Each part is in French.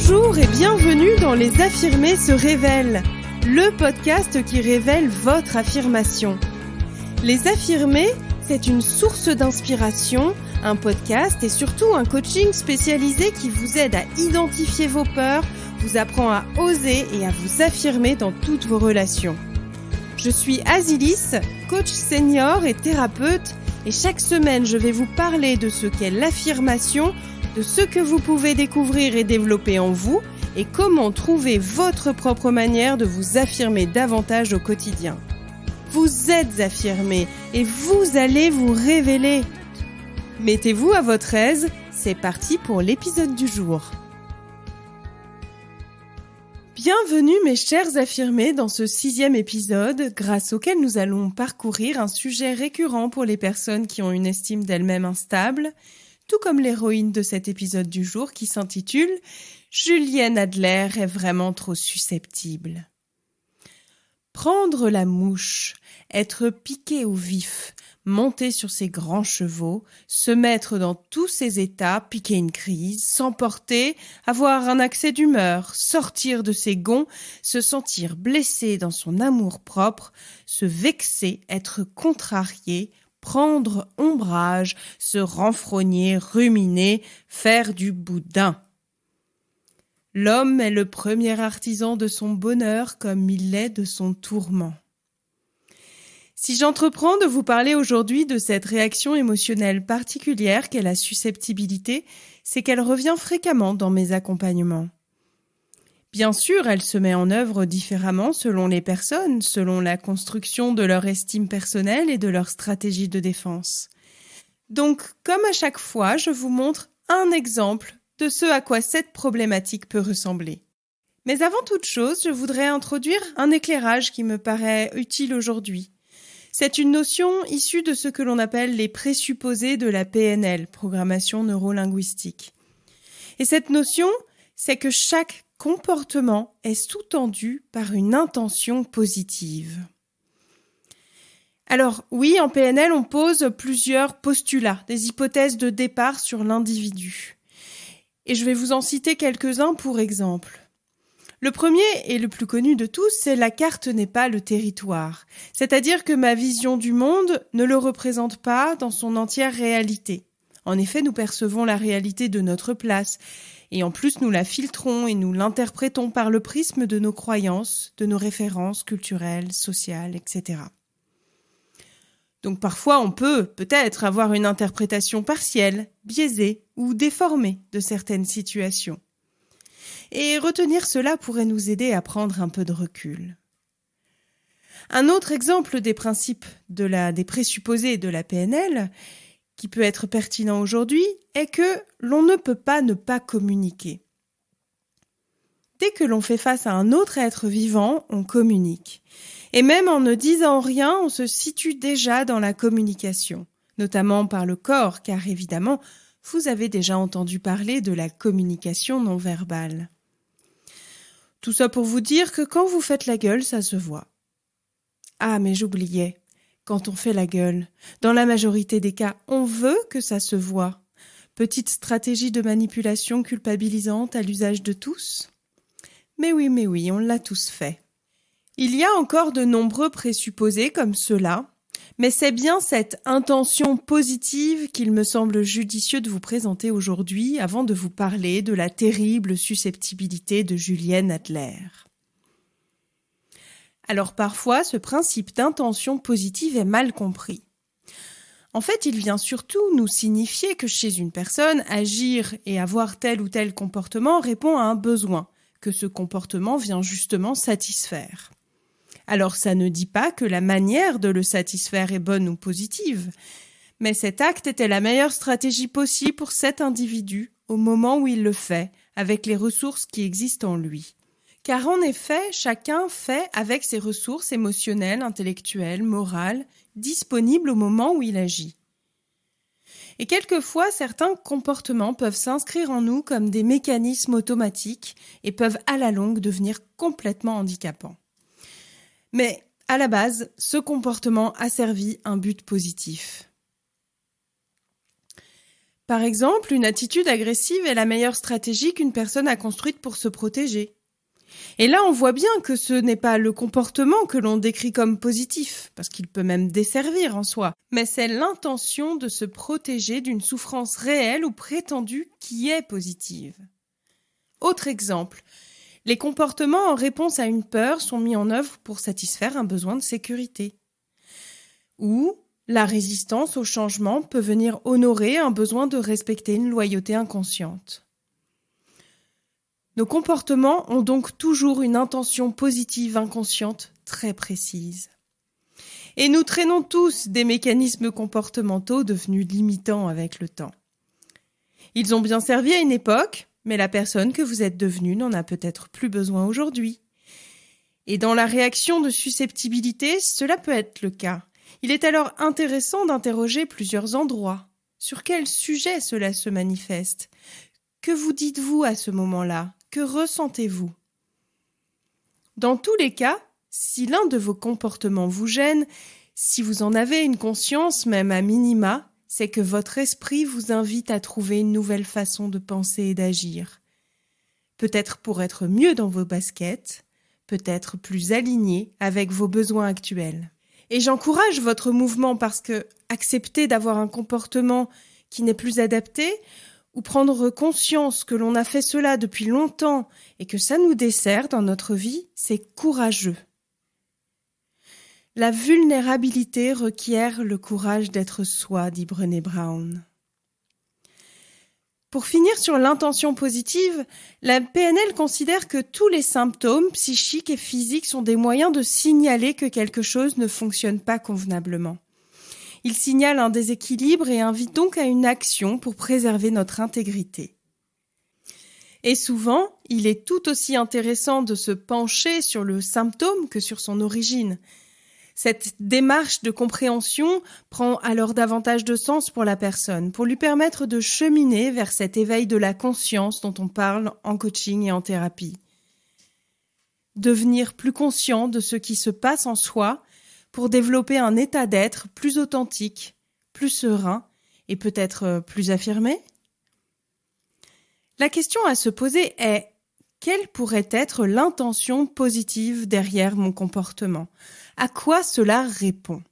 Bonjour et bienvenue dans Les Affirmés se révèlent, le podcast qui révèle votre affirmation. Les Affirmés, c'est une source d'inspiration, un podcast et surtout un coaching spécialisé qui vous aide à identifier vos peurs, vous apprend à oser et à vous affirmer dans toutes vos relations. Je suis Azilis, coach senior et thérapeute, et chaque semaine je vais vous parler de ce qu'est l'affirmation, de ce que vous pouvez découvrir et développer en vous, et comment trouver votre propre manière de vous affirmer davantage au quotidien. Vous êtes affirmé et vous allez vous révéler. Mettez-vous à votre aise, c'est parti pour l'épisode du jour. Bienvenue mes chers affirmés dans ce 6e épisode, grâce auquel nous allons parcourir un sujet récurrent pour les personnes qui ont une estime d'elles-mêmes instable, tout comme l'héroïne de cet épisode du jour qui s'intitule « Julienne Adler est vraiment trop susceptible ». Prendre la mouche, être piqué au vif, monter sur ses grands chevaux, se mettre dans tous ses états, piquer une crise, s'emporter, avoir un accès d'humeur, sortir de ses gonds, se sentir blessé dans son amour-propre, se vexer, être contrarié, prendre ombrage, se renfrogner, ruminer, faire du boudin. L'homme est le premier artisan de son bonheur comme il l'est de son tourment. Si j'entreprends de vous parler aujourd'hui de cette réaction émotionnelle particulière qu'est la susceptibilité, c'est qu'elle revient fréquemment dans mes accompagnements. Bien sûr, elle se met en œuvre différemment selon les personnes, selon la construction de leur estime personnelle et de leur stratégie de défense. Donc, comme à chaque fois, je vous montre un exemple de ce à quoi cette problématique peut ressembler. Mais avant toute chose, je voudrais introduire un éclairage qui me paraît utile aujourd'hui. C'est une notion issue de ce que l'on appelle les présupposés de la PNL, programmation neurolinguistique. Et cette notion, c'est que chaque comportement est sous-tendu par une intention positive. Alors oui, en PNL, on pose plusieurs postulats, des hypothèses de départ sur l'individu. Et je vais vous en citer quelques-uns pour exemple. Le premier et le plus connu de tous, c'est la carte n'est pas le territoire. C'est-à-dire que ma vision du monde ne le représente pas dans son entière réalité. En effet, nous percevons la réalité de notre place. Et en plus, nous la filtrons et nous l'interprétons par le prisme de nos croyances, de nos références culturelles, sociales, etc. Donc parfois, on peut peut-être avoir une interprétation partielle, biaisée ou déformée de certaines situations. Et retenir cela pourrait nous aider à prendre un peu de recul. Un autre exemple des principes des présupposés de la PNL, qui peut être pertinent aujourd'hui, est que l'on ne peut pas ne pas communiquer. Dès que l'on fait face à un autre être vivant, on communique. Et même en ne disant rien, on se situe déjà dans la communication, notamment par le corps, car évidemment, vous avez déjà entendu parler de la communication non verbale. Tout ça pour vous dire que quand vous faites la gueule, ça se voit. Ah, mais j'oubliais, quand on fait la gueule, dans la majorité des cas, on veut que ça se voit. Petite stratégie de manipulation culpabilisante à l'usage de tous ? Mais oui, on l'a tous fait. Il y a encore de nombreux présupposés comme ceux-là, mais c'est bien cette intention positive qu'il me semble judicieux de vous présenter aujourd'hui avant de vous parler de la terrible susceptibilité de Julienne Adler. Alors parfois, ce principe d'intention positive est mal compris. En fait, il vient surtout nous signifier que chez une personne, agir et avoir tel ou tel comportement répond à un besoin, que ce comportement vient justement satisfaire. Alors ça ne dit pas que la manière de le satisfaire est bonne ou positive, mais cet acte était la meilleure stratégie possible pour cet individu au moment où il le fait, avec les ressources qui existent en lui. Car en effet, chacun fait avec ses ressources émotionnelles, intellectuelles, morales, disponibles au moment où il agit. Et quelquefois, certains comportements peuvent s'inscrire en nous comme des mécanismes automatiques et peuvent à la longue devenir complètement handicapants. Mais à la base, ce comportement a servi un but positif. Par exemple, une attitude agressive est la meilleure stratégie qu'une personne a construite pour se protéger. Et là, on voit bien que ce n'est pas le comportement que l'on décrit comme positif, parce qu'il peut même desservir en soi, mais c'est l'intention de se protéger d'une souffrance réelle ou prétendue qui est positive. Autre exemple, les comportements en réponse à une peur sont mis en œuvre pour satisfaire un besoin de sécurité. Ou la résistance au changement peut venir honorer un besoin de respecter une loyauté inconsciente. Nos comportements ont donc toujours une intention positive inconsciente très précise. Et nous traînons tous des mécanismes comportementaux devenus limitants avec le temps. Ils ont bien servi à une époque, mais la personne que vous êtes devenue n'en a peut-être plus besoin aujourd'hui. Et dans la réaction de susceptibilité, cela peut être le cas. Il est alors intéressant d'interroger plusieurs endroits. Sur quel sujet cela se manifeste ? Que vous dites-vous à ce moment-là ? Que ressentez-vous ? Dans tous les cas, si l'un de vos comportements vous gêne, si vous en avez une conscience, même à minima, c'est que votre esprit vous invite à trouver une nouvelle façon de penser et d'agir. Peut-être pour être mieux dans vos baskets, peut-être plus aligné avec vos besoins actuels. Et j'encourage votre mouvement parce que accepter d'avoir un comportement qui n'est plus adapté, ou prendre conscience que l'on a fait cela depuis longtemps et que ça nous dessert dans notre vie, c'est courageux. La vulnérabilité requiert le courage d'être soi, dit Brené Brown. Pour finir sur l'intention positive, la PNL considère que tous les symptômes psychiques et physiques sont des moyens de signaler que quelque chose ne fonctionne pas convenablement. Il signale un déséquilibre et invite donc à une action pour préserver notre intégrité. Et souvent, il est tout aussi intéressant de se pencher sur le symptôme que sur son origine. Cette démarche de compréhension prend alors davantage de sens pour la personne, pour lui permettre de cheminer vers cet éveil de la conscience dont on parle en coaching et en thérapie. Devenir plus conscient de ce qui se passe en soi pour développer un état d'être plus authentique, plus serein et peut-être plus affirmé ? La question à se poser est: quelle pourrait être l'intention positive derrière mon comportement ? À quoi cela répond ?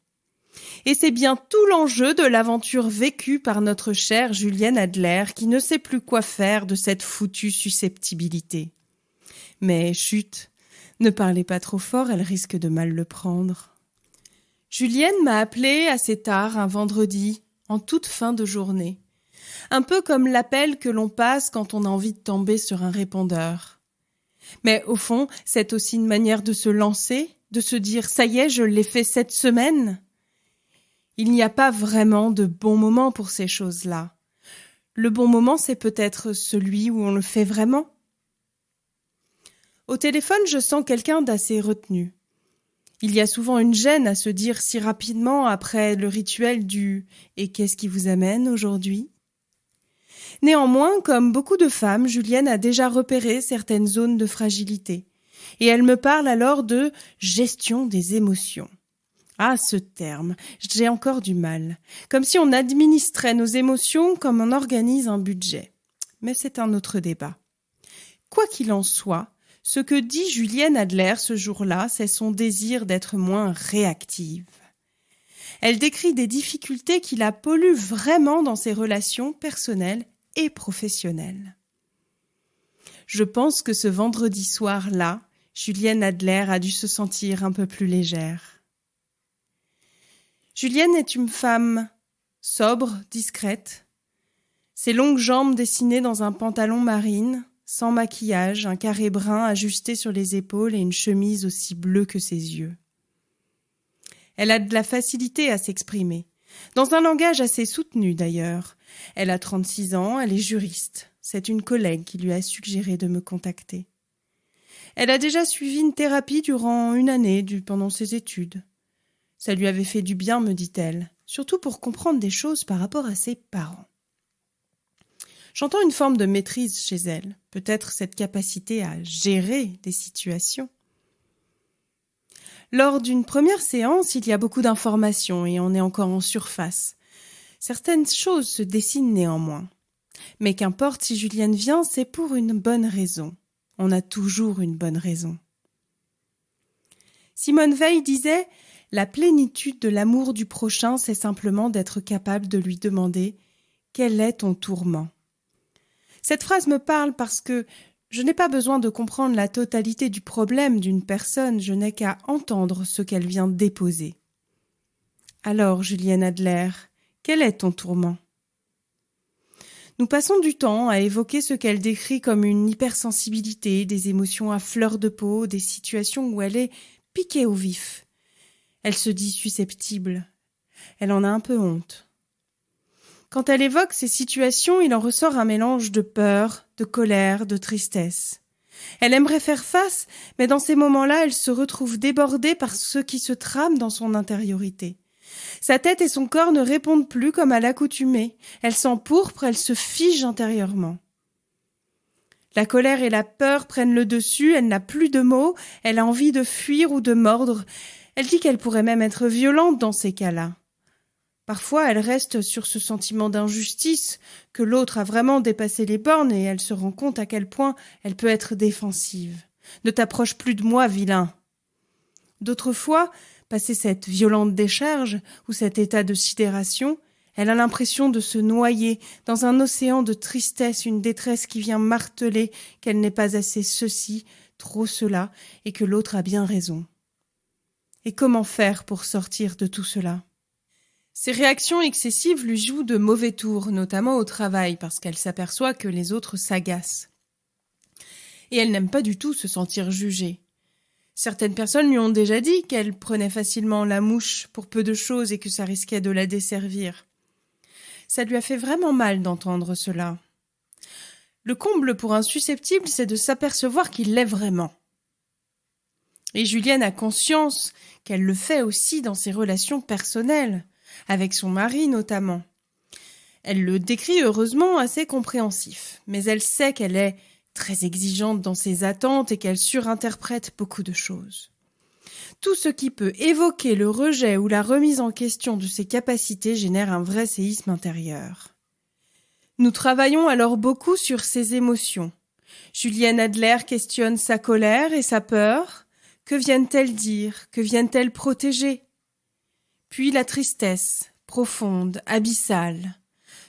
Et c'est bien tout l'enjeu de l'aventure vécue par notre chère Julienne Adler qui ne sait plus quoi faire de cette foutue susceptibilité. Mais chut, ne parlez pas trop fort, elle risque de mal le prendre. Julienne m'a appelé assez tard un vendredi, en toute fin de journée. Un peu comme l'appel que l'on passe quand on a envie de tomber sur un répondeur. Mais au fond, c'est aussi une manière de se lancer, de se dire « ça y est, je l'ai fait cette semaine ». Il n'y a pas vraiment de bon moment pour ces choses-là. Le bon moment, c'est peut-être celui où on le fait vraiment. Au téléphone, je sens quelqu'un d'assez retenu. Il y a souvent une gêne à se dire si rapidement après le rituel du « et qu'est-ce qui vous amène aujourd'hui ?» Néanmoins, comme beaucoup de femmes, Julienne a déjà repéré certaines zones de fragilité. Et elle me parle alors de « gestion des émotions ». Ah, ce terme, j'ai encore du mal. Comme si on administrait nos émotions comme on organise un budget. Mais c'est un autre débat. Quoi qu'il en soit, ce que dit Julienne Adler ce jour-là, c'est son désir d'être moins réactive. Elle décrit des difficultés qui la polluent vraiment dans ses relations personnelles et professionnelles. Je pense que ce vendredi soir-là, Julienne Adler a dû se sentir un peu plus légère. Julienne est une femme sobre, discrète. Ses longues jambes dessinées dans un pantalon marine, sans maquillage, un carré brun ajusté sur les épaules et une chemise aussi bleue que ses yeux. Elle a de la facilité à s'exprimer, dans un langage assez soutenu d'ailleurs. Elle a 36 ans, elle est juriste. C'est une collègue qui lui a suggéré de me contacter. Elle a déjà suivi une thérapie durant une année pendant ses études. Ça lui avait fait du bien, me dit-elle, surtout pour comprendre des choses par rapport à ses parents. J'entends une forme de maîtrise chez elle, peut-être cette capacité à gérer des situations. Lors d'une première séance, il y a beaucoup d'informations et on est encore en surface. Certaines choses se dessinent néanmoins. Mais qu'importe si Julienne vient, c'est pour une bonne raison. On a toujours une bonne raison. Simone Veil disait « La plénitude de l'amour du prochain, c'est simplement d'être capable de lui demander « Quel est ton tourment ?» Cette phrase me parle parce que je n'ai pas besoin de comprendre la totalité du problème d'une personne, je n'ai qu'à entendre ce qu'elle vient déposer. Alors, Julienne Adler, quel est ton tourment ? Nous passons du temps à évoquer ce qu'elle décrit comme une hypersensibilité, des émotions à fleur de peau, des situations où elle est piquée au vif. Elle se dit susceptible. Elle en a un peu honte. Quand elle évoque ces situations, il en ressort un mélange de peur, de colère, de tristesse. Elle aimerait faire face, mais dans ces moments-là, elle se retrouve débordée par ce qui se trame dans son intériorité. Sa tête et son corps ne répondent plus comme à l'accoutumée. Elle s'empourpre, elle se fige intérieurement. La colère et la peur prennent le dessus, elle n'a plus de mots, elle a envie de fuir ou de mordre. Elle dit qu'elle pourrait même être violente dans ces cas-là. Parfois, elle reste sur ce sentiment d'injustice, que l'autre a vraiment dépassé les bornes et elle se rend compte à quel point elle peut être défensive. « Ne t'approche plus de moi, vilain !» D'autres fois, passé cette violente décharge ou cet état de sidération, elle a l'impression de se noyer dans un océan de tristesse, une détresse qui vient marteler qu'elle n'est pas assez ceci, trop cela, et que l'autre a bien raison. Et comment faire pour sortir de tout cela ? Ces réactions excessives lui jouent de mauvais tours, notamment au travail, parce qu'elle s'aperçoit que les autres s'agacent. Et elle n'aime pas du tout se sentir jugée. Certaines personnes lui ont déjà dit qu'elle prenait facilement la mouche pour peu de choses et que ça risquait de la desservir. Ça lui a fait vraiment mal d'entendre cela. Le comble pour un susceptible, c'est de s'apercevoir qu'il l'est vraiment. Et Julienne a conscience qu'elle le fait aussi dans ses relations personnelles, avec son mari notamment. Elle le décrit heureusement assez compréhensif, mais elle sait qu'elle est très exigeante dans ses attentes et qu'elle surinterprète beaucoup de choses. Tout ce qui peut évoquer le rejet ou la remise en question de ses capacités génère un vrai séisme intérieur. Nous travaillons alors beaucoup sur ses émotions. Julienne Adler questionne sa colère et sa peur. Que viennent-elles dire ? Que viennent-elles protéger ? Puis la tristesse, profonde, abyssale.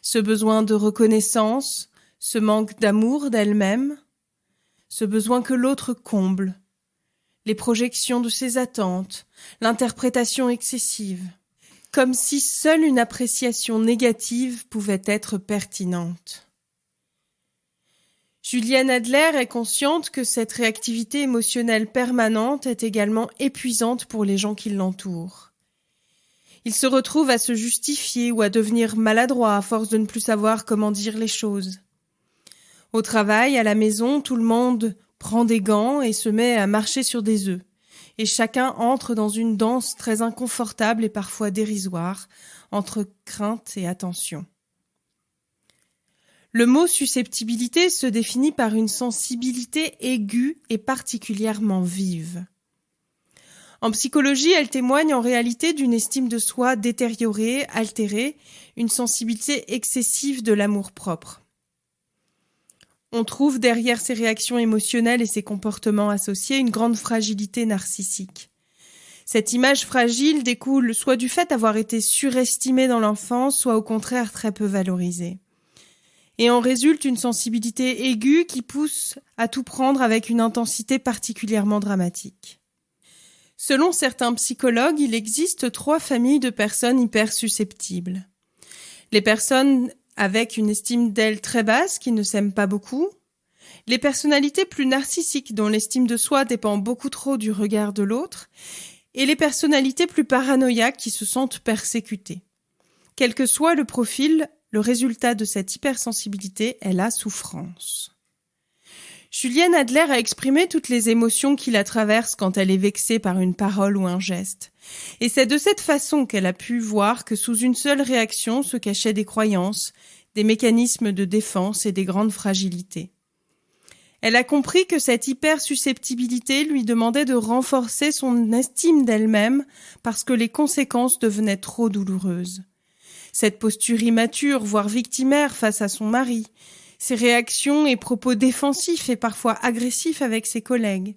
Ce besoin de reconnaissance, ce manque d'amour d'elle-même, ce besoin que l'autre comble, les projections de ses attentes, l'interprétation excessive, comme si seule une appréciation négative pouvait être pertinente. Julienne Adler est consciente que cette réactivité émotionnelle permanente est également épuisante pour les gens qui l'entourent. Ils se retrouvent à se justifier ou à devenir maladroits à force de ne plus savoir comment dire les choses. Au travail, à la maison, tout le monde prend des gants et se met à marcher sur des œufs. Et chacun entre dans une danse très inconfortable et parfois dérisoire, entre crainte et attention. Le mot susceptibilité se définit par une sensibilité aiguë et particulièrement vive. En psychologie, elle témoigne en réalité d'une estime de soi détériorée, altérée, une sensibilité excessive de l'amour-propre. On trouve derrière ces réactions émotionnelles et ces comportements associés une grande fragilité narcissique. Cette image fragile découle soit du fait d'avoir été surestimée dans l'enfance, soit au contraire très peu valorisée. Et en résulte une sensibilité aiguë qui pousse à tout prendre avec une intensité particulièrement dramatique. Selon certains psychologues, il existe 3 familles de personnes hypersusceptibles. Les personnes avec une estime d'elles très basse qui ne s'aiment pas beaucoup, les personnalités plus narcissiques dont l'estime de soi dépend beaucoup trop du regard de l'autre, et les personnalités plus paranoïaques qui se sentent persécutées. Quel que soit le profil, le résultat de cette hypersensibilité est la souffrance. Julienne Adler a exprimé toutes les émotions qui la traversent quand elle est vexée par une parole ou un geste. Et c'est de cette façon qu'elle a pu voir que sous une seule réaction se cachaient des croyances, des mécanismes de défense et des grandes fragilités. Elle a compris que cette hypersusceptibilité lui demandait de renforcer son estime d'elle-même parce que les conséquences devenaient trop douloureuses. cette posture immature, voire victimaire face à son mari, ses réactions et propos défensifs et parfois agressifs avec ses collègues.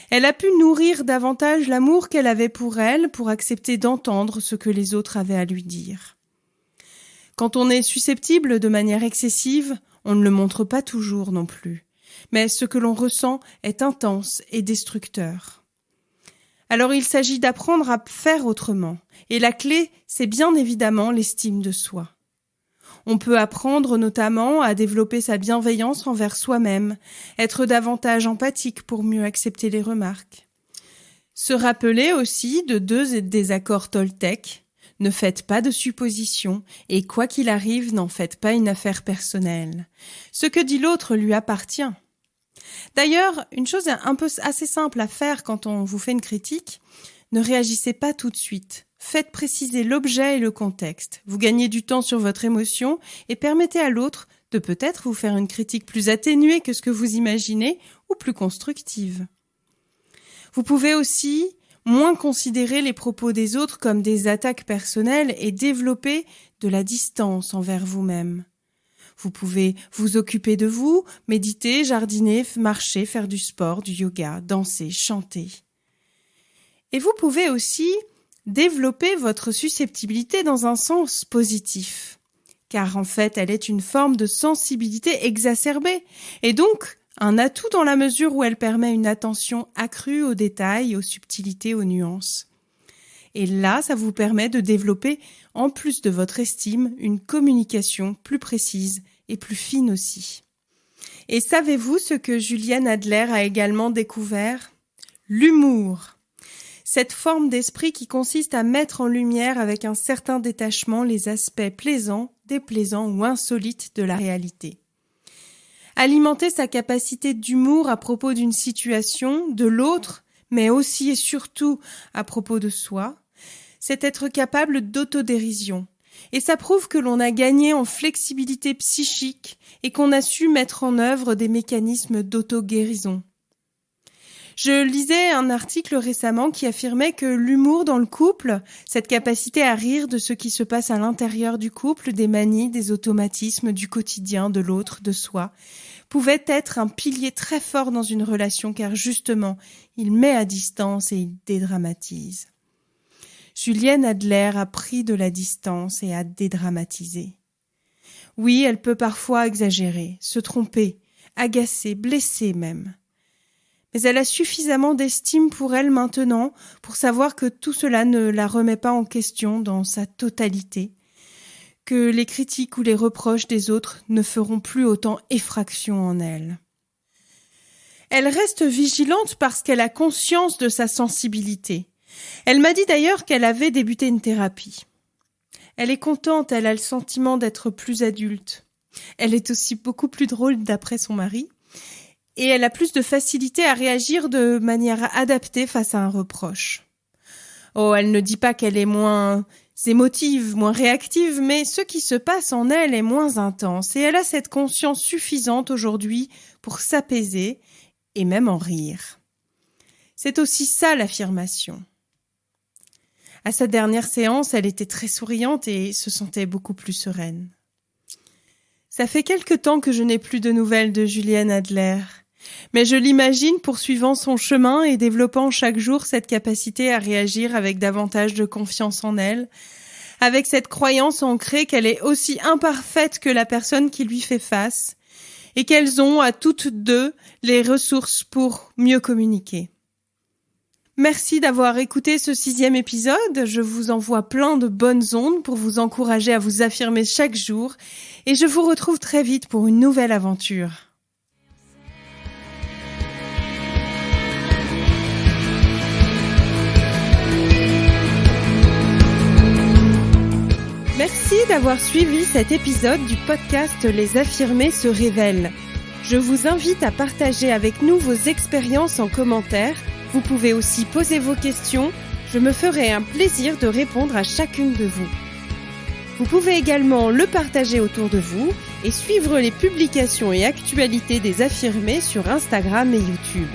Elle a pu nourrir davantage l'amour qu'elle avait pour elle, pour accepter d'entendre ce que les autres avaient à lui dire. Quand on est susceptible de manière excessive, on ne le montre pas toujours non plus, mais ce que l'on ressent est intense et destructeur. Alors il s'agit d'apprendre à faire autrement, et la clé, c'est bien évidemment l'estime de soi. On peut apprendre notamment à développer sa bienveillance envers soi-même, être davantage empathique pour mieux accepter les remarques. Se rappeler aussi de 2 désaccords Toltec, ne faites pas de suppositions et quoi qu'il arrive, n'en faites pas une affaire personnelle. Ce que dit l'autre lui appartient. D'ailleurs, une chose assez simple à faire quand on vous fait une critique, ne réagissez pas tout de suite. Faites préciser l'objet et le contexte. Vous gagnez du temps sur votre émotion et permettez à l'autre de peut-être vous faire une critique plus atténuée que ce que vous imaginez ou plus constructive. Vous pouvez aussi moins considérer les propos des autres comme des attaques personnelles et développer de la distance envers vous-même. Vous pouvez vous occuper de vous, méditer, jardiner, marcher, faire du sport, du yoga, danser, chanter. Et vous pouvez aussi développer votre susceptibilité dans un sens positif, car en fait elle est une forme de sensibilité exacerbée et donc un atout dans la mesure où elle permet une attention accrue aux détails, aux subtilités, aux nuances. Et là, ça vous permet de développer, en plus de votre estime, une communication plus précise et plus fine aussi. Et savez-vous ce que Juliane Adler a également découvert ? L'humour. Cette forme d'esprit qui consiste à mettre en lumière avec un certain détachement les aspects plaisants, déplaisants ou insolites de la réalité. Alimenter sa capacité d'humour à propos d'une situation, de l'autre, mais aussi et surtout à propos de soi, c'est être capable d'autodérision. Et ça prouve que l'on a gagné en flexibilité psychique et qu'on a su mettre en œuvre des mécanismes d'auto-guérison. Je lisais un article récemment qui affirmait que l'humour dans le couple, cette capacité à rire de ce qui se passe à l'intérieur du couple, des manies, des automatismes, du quotidien, de l'autre, de soi, pouvait être un pilier très fort dans une relation car justement, il met à distance et il dédramatise. Juliane Adler a pris de la distance et a dédramatisé. Oui, elle peut parfois exagérer, se tromper, agacer, blesser même. Mais elle a suffisamment d'estime pour elle maintenant pour savoir que tout cela ne la remet pas en question dans sa totalité, que les critiques ou les reproches des autres ne feront plus autant effraction en elle. Elle reste vigilante parce qu'elle a conscience de sa sensibilité. Elle m'a dit d'ailleurs qu'elle avait débuté une thérapie. Elle est contente, elle a le sentiment d'être plus adulte. Elle est aussi beaucoup plus drôle d'après son mari. Et elle a plus de facilité à réagir de manière adaptée face à un reproche. Oh, elle ne dit pas qu'elle est moins émotive, moins réactive, mais ce qui se passe en elle est moins intense et elle a cette conscience suffisante aujourd'hui pour s'apaiser et même en rire. C'est aussi ça l'affirmation. À sa dernière séance, elle était très souriante et se sentait beaucoup plus sereine. Ça fait quelque temps que je n'ai plus de nouvelles de Juliane Adler. Mais je l'imagine poursuivant son chemin et développant chaque jour cette capacité à réagir avec davantage de confiance en elle, avec cette croyance ancrée qu'elle est aussi imparfaite que la personne qui lui fait face, et qu'elles ont à toutes deux les ressources pour mieux communiquer. Merci d'avoir écouté ce 6e épisode, je vous envoie plein de bonnes ondes pour vous encourager à vous affirmer chaque jour, et je vous retrouve très vite pour une nouvelle aventure. Merci d'avoir suivi cet épisode du podcast Les Affirmés se révèlent. Je vous invite à partager avec nous vos expériences en commentaire. Vous pouvez aussi poser vos questions. Je me ferai un plaisir de répondre à chacune de vous. Vous pouvez également le partager autour de vous et suivre les publications et actualités des affirmés sur Instagram et YouTube.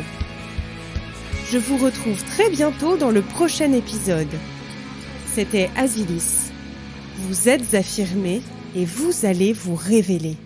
Je vous retrouve très bientôt dans le prochain épisode. C'était Azilis. Vous êtes affirmé et vous allez vous révéler.